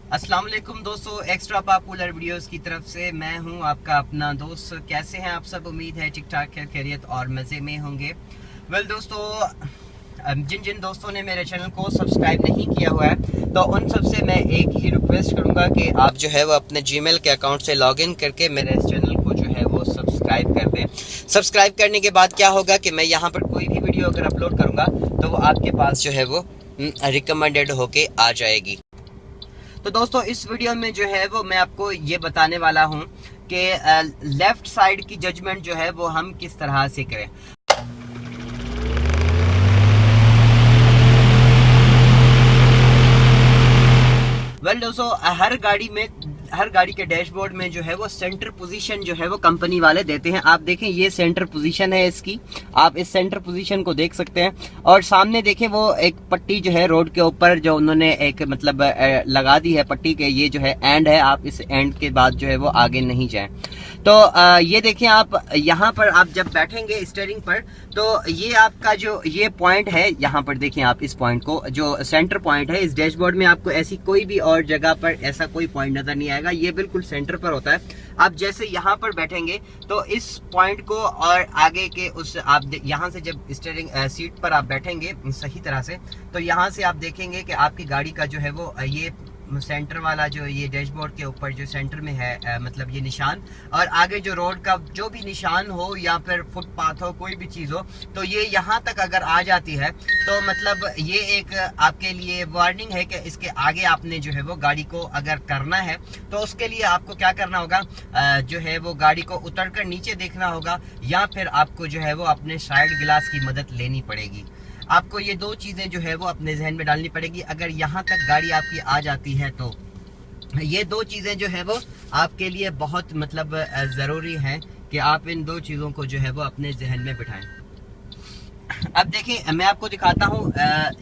अस्सलाम वालेकुम दोस्तों, एक्स्ट्रा पॉपुलर वीडियोस की तरफ से मैं हूं आपका अपना दोस्त। कैसे हैं आप सब? उम्मीद है ठीक ठाक है, खैरियत और मज़े में होंगे। वेल दोस्तों, जिन जिन दोस्तों ने मेरे चैनल को सब्सक्राइब नहीं किया हुआ है तो उन सब से मैं एक ही रिक्वेस्ट करूंगा कि आप जो है वो अपने जीमेल के अकाउंट से लॉगिन करके मेरे इस चैनल को जो है वो सब्सक्राइब कर दें। सब्सक्राइब करने के बाद क्या होगा कि मैं यहाँ पर कोई भी वीडियो अगर अपलोड करूँगा तो वो आपके पास जो है वो रिकमेंडेड होके आ जाएगी। तो दोस्तों, इस वीडियो में जो है वो मैं आपको ये बताने वाला हूँ कि लेफ्ट साइड की जजमेंट जो है वो हम किस तरह से करें। वेल दोस्तों, हर गाड़ी के डैशबोर्ड में जो है वो सेंटर पोजीशन जो है वो कंपनी वाले देते हैं। आप देखें, ये सेंटर पोजीशन है इसकी, आप इस सेंटर पोजीशन को देख सकते हैं। और सामने देखें वो एक पट्टी जो है रोड के ऊपर जो उन्होंने एक मतलब लगा दी है पट्टी के, ये जो है एंड है। आप इस एंड के बाद जो है वो आगे नहीं जाएं। तो ये देखें, आप यहाँ पर आप जब बैठेंगे स्टीयरिंग पर तो ये आपका जो ये पॉइंट है, यहाँ पर देखें आप इस पॉइंट को, जो सेंटर पॉइंट है इस डैशबोर्ड में, आपको ऐसी कोई भी और जगह पर ऐसा कोई पॉइंट नजर नहीं आएगा। ये बिल्कुल सेंटर पर होता है। आप जैसे यहाँ पर बैठेंगे तो इस पॉइंट को और आगे के उस आप यहाँ से जब स्टीयरिंग सीट पर आप बैठेंगे सही तरह से, तो यहाँ से आप देखेंगे कि आपकी गाड़ी का जो है वो ये सेंटर वाला जो ये डैशबोर्ड के ऊपर जो सेंटर में है मतलब ये निशान, और आगे जो रोड का जो भी निशान हो या फिर फुटपाथ हो, कोई भी चीज़ हो, तो ये यहाँ तक अगर आ जाती है तो मतलब ये एक आपके लिए वार्निंग है कि इसके आगे आपने जो है वो गाड़ी को अगर करना है तो उसके लिए आपको क्या करना होगा, जो है वो गाड़ी को उतर कर नीचे देखना होगा, या फिर आपको जो है वो अपने साइड ग्लास की मदद लेनी पड़ेगी। आपको ये दो चीज़ें जो है वो अपने जहन में डालनी पड़ेगी। अगर यहाँ तक गाड़ी आपकी आ जाती है तो ये दो चीज़ें जो है वो आपके लिए बहुत मतलब ज़रूरी है कि आप इन दो चीज़ों को जो है वो अपने जहन में बिठाएं। अब देखिए, मैं आपको दिखाता हूँ,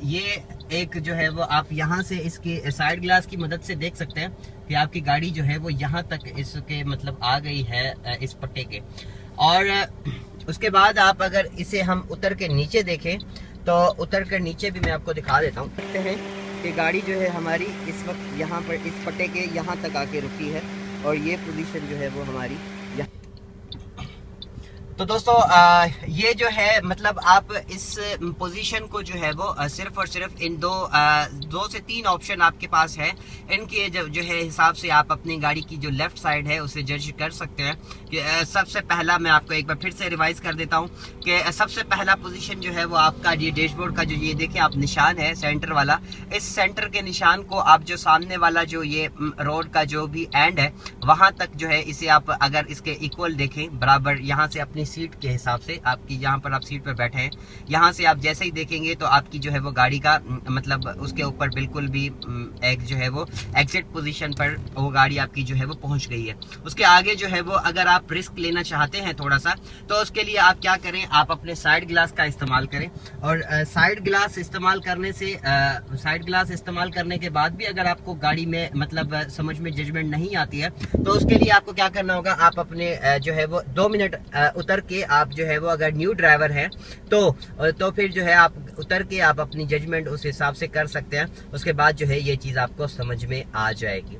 ये एक जो है वो आप यहाँ से इसके साइड ग्लास की मदद से देख सकते हैं कि आपकी गाड़ी जो है वो यहाँ तक इसके मतलब आ गई है इस पट्टे के। और उसके बाद आप अगर इसे हम उतर के नीचे देखें तो उतर कर नीचे भी मैं आपको दिखा देता हूँ। देखते हैं कि गाड़ी जो है हमारी इस वक्त यहाँ पर इस पट्टे के यहाँ तक आके रुकी है और ये पोजीशन जो है वो हमारी यहाँ। तो दोस्तों, ये जो है मतलब आप इस पोजीशन को जो है वो सिर्फ और सिर्फ इन दो से तीन ऑप्शन आपके पास है, इनके जो है हिसाब से आप अपनी गाड़ी की जो लेफ्ट साइड है उसे जज कर सकते हैं। कि सबसे पहला मैं आपको एक बार फिर से रिवाइज कर देता हूँ कि सबसे पहला पोजीशन जो है वो आपका ये डैशबोर्ड का जो ये देखें आप निशान है सेंटर वाला, इस सेंटर के निशान को आप जो सामने वाला जो ये रोड का जो भी एंड है वहां तक जो है इसे आप अगर इसके इक्वल देखें बराबर, यहाँ से अपनी सीट के हिसाब से आपकी यहाँ पर आप सीट पर बैठे हैं, यहाँ से आप जैसे ही देखेंगे तो आपकी जो है वो गाड़ी का मतलब उसके ऊपर बिल्कुल भी एक जो है वो एग्जिट पोजीशन पर वो गाड़ी आपकी जो है वो पहुंच गई है। उसके आगे जो है वो अगर आप रिस्क लेना चाहते हैं थोड़ा सा, तो उसके लिए आप क्या करें, आप अपने साइड ग्लास का इस्तेमाल करें। और साइड ग्लास इस्तेमाल करने के बाद भी अगर आपको गाड़ी में मतलब समझ में जजमेंट नहीं आती है तो उसके लिए आपको क्या करना होगा, आप अपने जो है वो 2 मिनट उतर के आप जो है वो अगर न्यू ड्राइवर है तो फिर जो है आप उतर के आप अपनी जजमेंट उस हिसाब से कर सकते हैं। उसके बाद जो है ये चीज़ आपको समझ में आ जाएगी।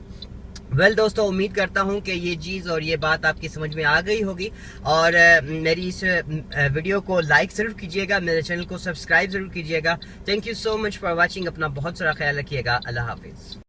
वेल दोस्तों, उम्मीद करता हूं कि ये चीज़ और ये बात आपकी समझ में आ गई होगी। और मेरी इस वीडियो को लाइक ज़रूर कीजिएगा, मेरे चैनल को सब्सक्राइब ज़रूर कीजिएगा। Thank you so much for watching. अपना बहुत सारा ख्याल रखिएगा। अल्लाह हाफिज़।